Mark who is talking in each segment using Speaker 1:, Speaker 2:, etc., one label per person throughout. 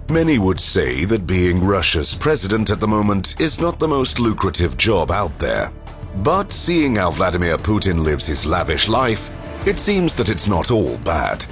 Speaker 1: Many would say that being Russia's president at the moment is not the most lucrative job out there. But seeing how Vladimir Putin lives his lavish life, it seems that it's not all bad.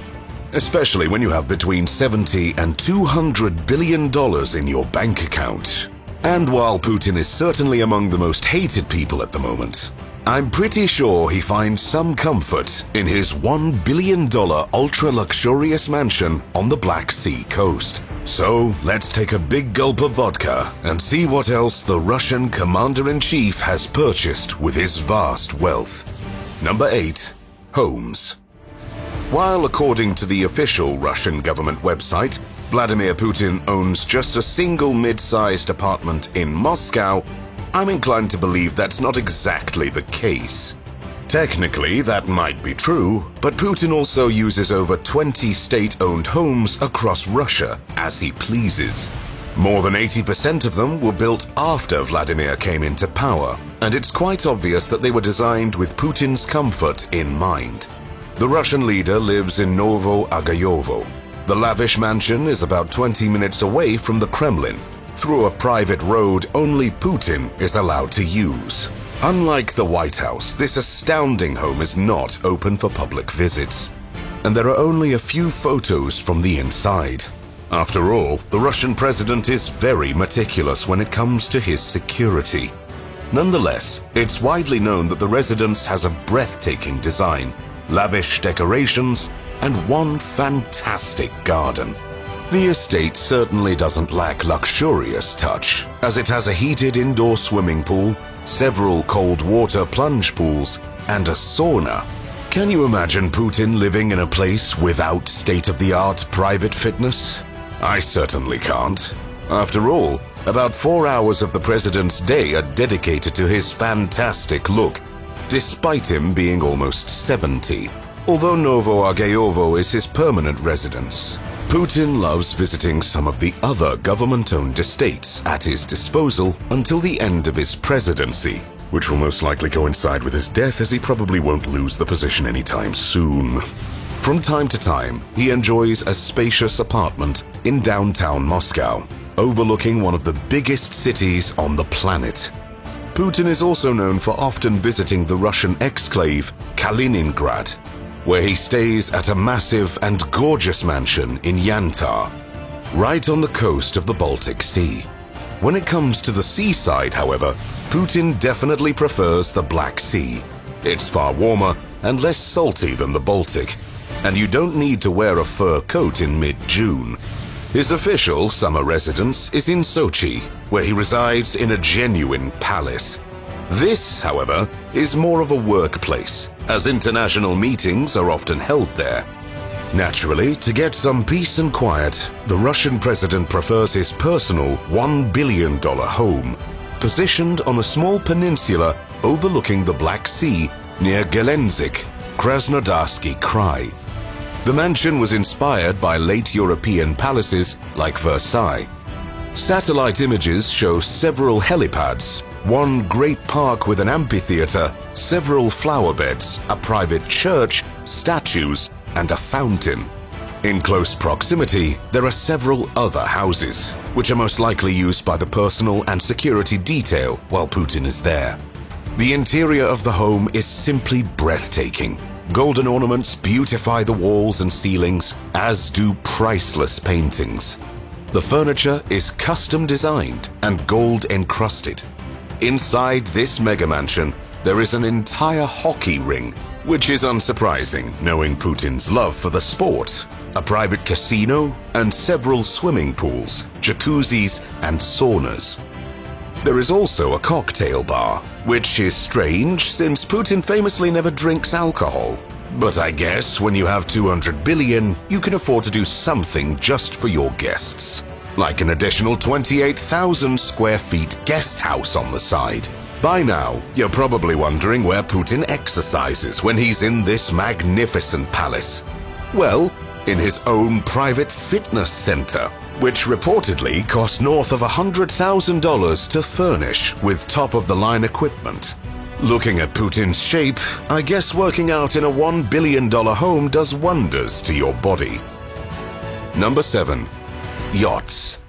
Speaker 1: Especially when you have between $70 and $200 billion in your bank account. And while Putin is certainly among the most hated people at the moment, I'm pretty sure he finds some comfort in his $1 billion ultra-luxurious mansion on the Black Sea coast. So let's take a big gulp of vodka and see what else the Russian commander-in-chief has purchased with his vast wealth. Number 8. Homes. While according to the official Russian government website, Vladimir Putin owns just a single mid-sized apartment in Moscow, I'm inclined to believe that's not exactly the case. Technically, that might be true, but Putin also uses over 20 state-owned homes across Russia as he pleases. More than 80% of them were built after Vladimir came into power, and it's quite obvious that they were designed with Putin's comfort in mind. The Russian leader lives in Novo-Agayovo. The lavish mansion is about 20 minutes away from the Kremlin, through a private road only Putin is allowed to use. Unlike the White House, this astounding home is not open for public visits, and there are only a few photos from the inside. After all, the Russian president is very meticulous when it comes to his security. Nonetheless, it's widely known that the residence has a breathtaking design, lavish decorations, and one fantastic garden. The estate certainly doesn't lack luxurious touch, as it has a heated indoor swimming pool, several cold water plunge pools, and a sauna. Can you imagine Putin living in a place without state-of-the-art private fitness? I certainly can't. After all, about 4 hours of the president's day are dedicated to his fantastic look, despite him being almost 70. Although Novo-Agayovo is his permanent residence, Putin loves visiting some of the other government-owned estates at his disposal until the end of his presidency, which will most likely coincide with his death, as he probably won't lose the position anytime soon. From time to time, he enjoys a spacious apartment in downtown Moscow, overlooking one of the biggest cities on the planet. Putin is also known for often visiting the Russian exclave Kaliningrad, where he stays at a massive and gorgeous mansion in Yantar, right on the coast of the Baltic Sea. When it comes to the seaside, however, Putin definitely prefers the Black Sea. It's far warmer and less salty than the Baltic, and you don't need to wear a fur coat in mid-June. His official summer residence is in Sochi, where he resides in a genuine palace. This, however, is more of a workplace, as international meetings are often held there. Naturally, to get some peace and quiet, the Russian president prefers his personal $1 billion home, positioned on a small peninsula overlooking the Black Sea near Gelendzhik, Krasnodarsky Krai. The mansion was inspired by late European palaces like Versailles. Satellite images show several helipads, one great park with an amphitheater, several flower beds, a private church, statues, and a fountain. In close proximity, there are several other houses, which are most likely used by the personal and security detail while Putin is there. The interior of the home is simply breathtaking. Golden ornaments beautify the walls and ceilings, as do priceless paintings. The furniture is custom designed and gold encrusted. Inside this mega mansion, there is an entire hockey ring, which is unsurprising knowing Putin's love for the sport, a private casino, and several swimming pools, jacuzzis, and saunas. There is also a cocktail bar, which is strange since Putin famously never drinks alcohol. But I guess when you have 200 billion, you can afford to do something just for your guests. Like an additional 28,000 square feet guest house on the side. By now, you're probably wondering where Putin exercises when he's in this magnificent palace. Well, in his own private fitness center, which reportedly cost north of $100,000 to furnish with top-of-the-line equipment. Looking at Putin's shape, I guess working out in a $1 billion home does wonders to your body. Number 7. yachts.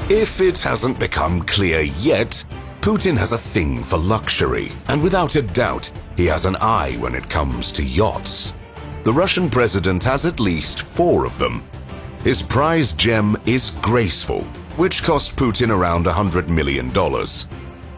Speaker 1: If it hasn't become clear yet, Putin has a thing for luxury, and without a doubt, he has an eye when it comes to yachts. The Russian president has at least 4 of them. His prized gem is Graceful, which cost Putin around $100 million.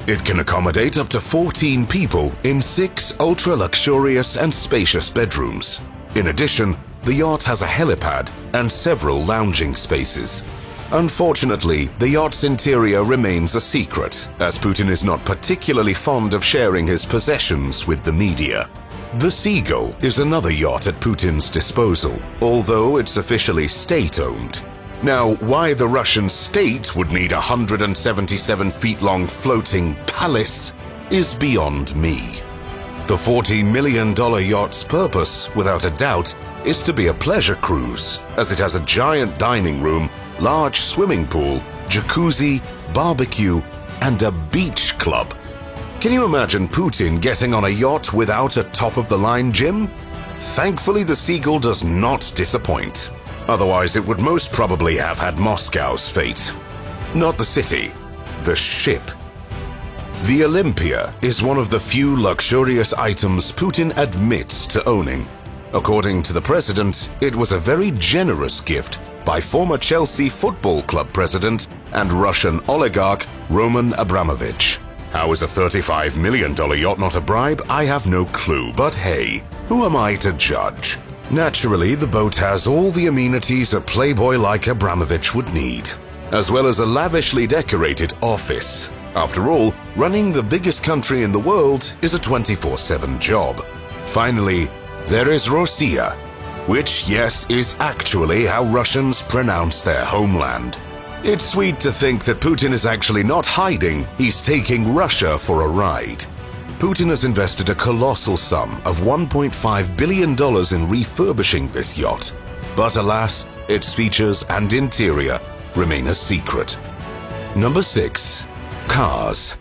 Speaker 1: It can accommodate up to 14 people in 6 ultra-luxurious and spacious bedrooms. In addition, the yacht has a helipad and several lounging spaces. Unfortunately, the yacht's interior remains a secret, as Putin is not particularly fond of sharing his possessions with the media. The Seagull is another yacht at Putin's disposal, although it's officially state-owned. Now, why the Russian state would need a 177-feet-long floating palace is beyond me. The $40 million yacht's purpose, without a doubt, is to be a pleasure cruise, as it has a giant dining room, large swimming pool, jacuzzi, barbecue, and a beach club. Can you imagine Putin getting on a yacht without a top-of-the-line gym? Thankfully, the Seagull does not disappoint. Otherwise, it would most probably have had Moscow's fate. Not the city, the ship. The Olympia is one of the few luxurious items Putin admits to owning. According to the president, it was a very generous gift by former Chelsea Football Club president and Russian oligarch Roman Abramovich. How is a $35 million yacht not a bribe? I have no clue, but hey, who am I to judge? Naturally, the boat has all the amenities a playboy like Abramovich would need, as well as a lavishly decorated office. After all, running the biggest country in the world is a 24/7 job. Finally, there is Rossiya, which, yes, is actually how Russians pronounce their homeland. It's sweet to think that Putin is actually not hiding, he's taking Russia for a ride. Putin has invested a colossal sum of $1.5 billion in refurbishing this yacht, but alas, its features and interior remain a secret. Number 6. Cars.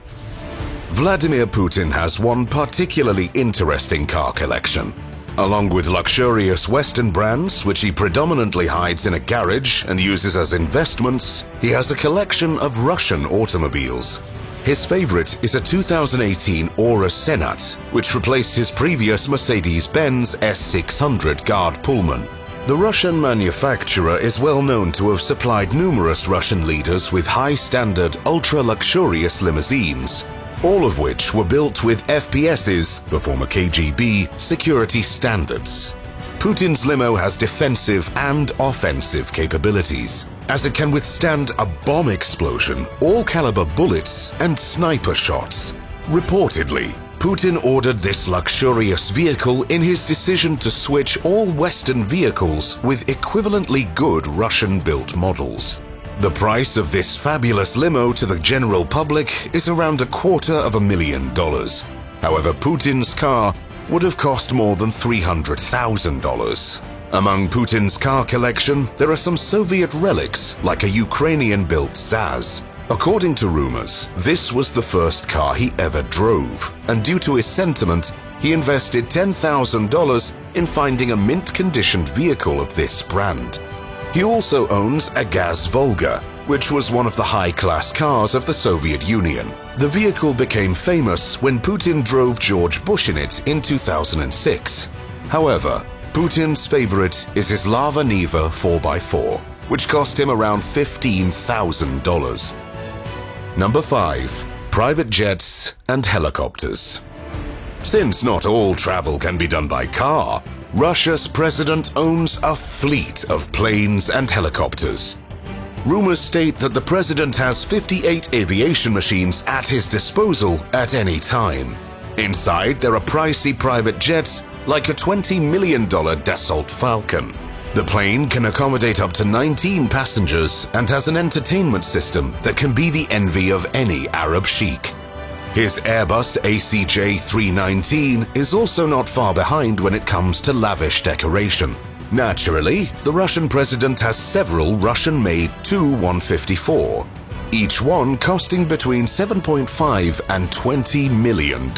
Speaker 1: Vladimir Putin has one particularly interesting car collection. Along with luxurious Western brands, which he predominantly hides in a garage and uses as investments, he has a collection of Russian automobiles. His favorite is a 2018 Aura Senat, which replaced his previous Mercedes-Benz S600 Guard Pullman. The Russian manufacturer is well known to have supplied numerous Russian leaders with high-standard, ultra-luxurious limousines, all of which were built with FPS's, the former KGB, security standards. Putin's limo has defensive and offensive capabilities, as it can withstand a bomb explosion, all-caliber bullets, and sniper shots. Reportedly, Putin ordered this luxurious vehicle in his decision to switch all Western vehicles with equivalently good Russian-built models. The price of this fabulous limo to the general public is around $250,000. However, Putin's car would have cost more than $300,000. Among Putin's car collection, there are some Soviet relics, like a Ukrainian-built Zaz. According to rumors, this was the first car he ever drove, and due to his sentiment, he invested $10,000 in finding a mint-conditioned vehicle of this brand. He also owns a Gaz Volga, which was one of the high-class cars of the Soviet Union. The vehicle became famous when Putin drove George Bush in it in 2006. However, Putin's favorite is his Lava Niva 4x4, which cost him around $15,000. Number 5. Private jets and helicopters. Since not all travel can be done by car, Russia's president owns a fleet of planes and helicopters. Rumors state that the president has 58 aviation machines at his disposal at any time. Inside, there are pricey private jets like a $20 million Dassault Falcon. The plane can accommodate up to 19 passengers and has an entertainment system that can be the envy of any Arab sheikh. His Airbus ACJ319 is also not far behind when it comes to lavish decoration. Naturally, the Russian president has several Russian-made Tu-154, each one costing between $7.5 and $20 million.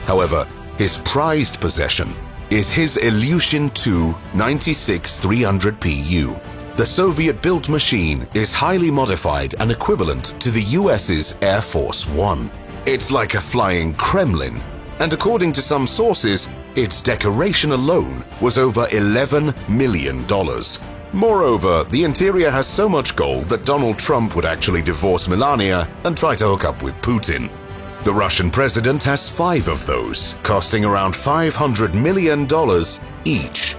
Speaker 1: However, his prized possession is his Ilyushin Tu 96-300PU. The Soviet-built machine is highly modified and equivalent to the US's Air Force One. It's like a flying Kremlin, and according to some sources, its decoration alone was over $11 million. Moreover, the interior has so much gold that Donald Trump would actually divorce Melania and try to hook up with Putin. The Russian president has 5 of those, costing around $500 million each.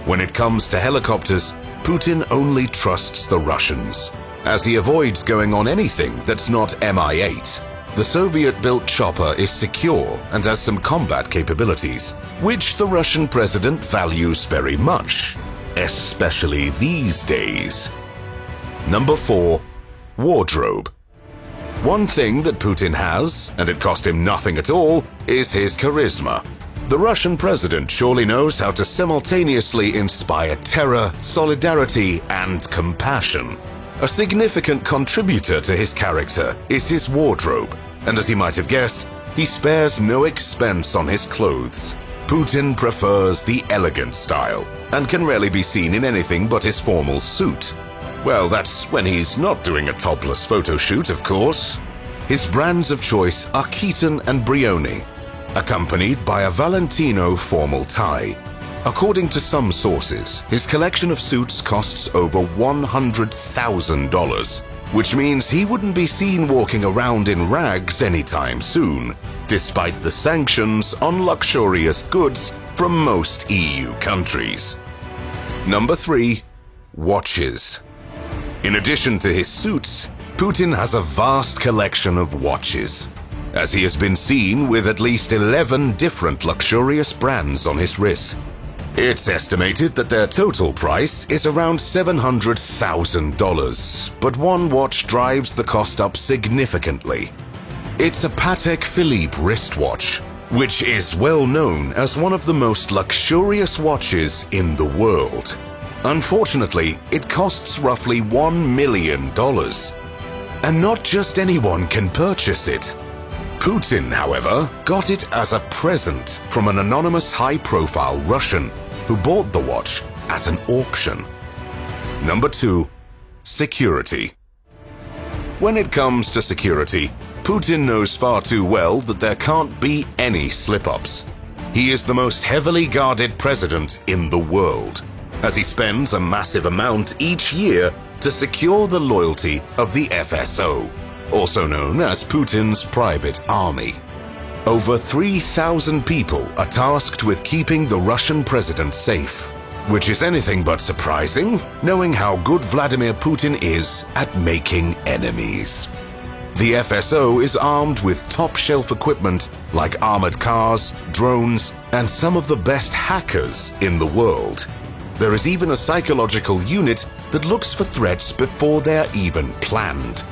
Speaker 1: When it comes to helicopters, Putin only trusts the Russians, as he avoids going on anything that's not Mi-8. The Soviet-built chopper is secure and has some combat capabilities, which the Russian president values very much, especially these days. Number 4. Wardrobe. One thing that Putin has, and it cost him nothing at all, is his charisma. The Russian president surely knows how to simultaneously inspire terror, solidarity, and compassion. A significant contributor to his character is his wardrobe, and as he might have guessed, he spares no expense on his clothes. Putin prefers the elegant style, and can rarely be seen in anything but his formal suit. Well, that's when he's not doing a topless photo shoot, of course. His brands of choice are Keaton and Brioni, accompanied by a Valentino formal tie. According to some sources, his collection of suits costs over $100,000, which means he wouldn't be seen walking around in rags anytime soon, despite the sanctions on luxurious goods from most EU countries. Number 3. Watches. In addition to his suits, Putin has a vast collection of watches, as he has been seen with at least 11 different luxurious brands on his wrist. It's estimated that their total price is around $700,000, but one watch drives the cost up significantly. It's a Patek Philippe wristwatch, which is well known as one of the most luxurious watches in the world. Unfortunately, it costs roughly $1 million. And not just anyone can purchase it. Putin, however, got it as a present from an anonymous high-profile Russian who bought the watch at an auction. Number 2. Security. When it comes to security, Putin knows far too well that there can't be any slip-ups. He is the most heavily guarded president in the world, as he spends a massive amount each year to secure the loyalty of the FSO, also known as Putin's private army. Over 3,000 people are tasked with keeping the Russian president safe, which is anything but surprising, knowing how good Vladimir Putin is at making enemies. The FSO is armed with top-shelf equipment like armored cars, drones, and some of the best hackers in the world. There is even a psychological unit that looks for threats before they're even planned.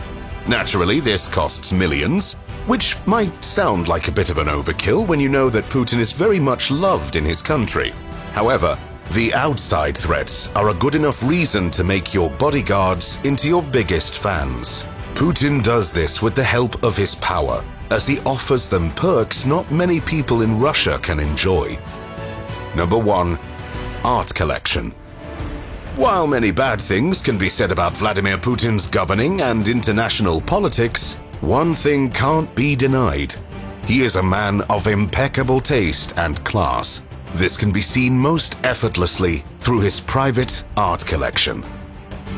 Speaker 1: Naturally, this costs millions, which might sound like a bit of an overkill when you know that Putin is very much loved in his country. However, the outside threats are a good enough reason to make your bodyguards into your biggest fans. Putin does this with the help of his power, as he offers them perks not many people in Russia can enjoy. Number 1. Art collection. While many bad things can be said about Vladimir Putin's governing and international politics, one thing can't be denied. He is a man of impeccable taste and class. This can be seen most effortlessly through his private art collection.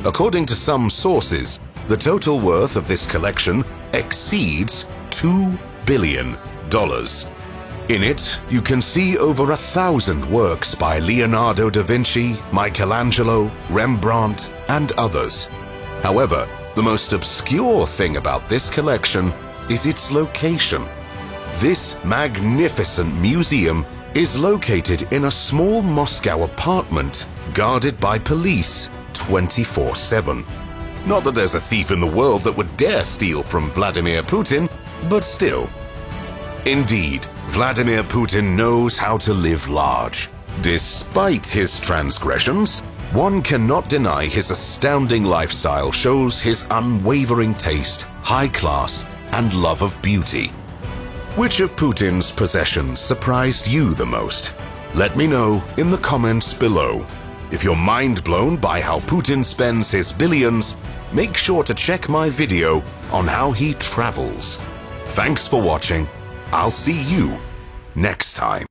Speaker 1: According to some sources, the total worth of this collection exceeds $2 billion. In it, you can see over 1,000 works by Leonardo da Vinci, Michelangelo, Rembrandt, and others. However, the most obscure thing about this collection is its location. This magnificent museum is located in a small Moscow apartment guarded by police 24/7. Not that there's a thief in the world that would dare steal from Vladimir Putin, but still. Indeed, Vladimir Putin knows how to live large. Despite his transgressions, one cannot deny his astounding lifestyle shows his unwavering taste, high class, and love of beauty. Which of Putin's possessions surprised you the most? Let me know in the comments below. If you're mind blown by how Putin spends his billions, make sure to check my video on how he travels. Thanks for watching. I'll see you next time.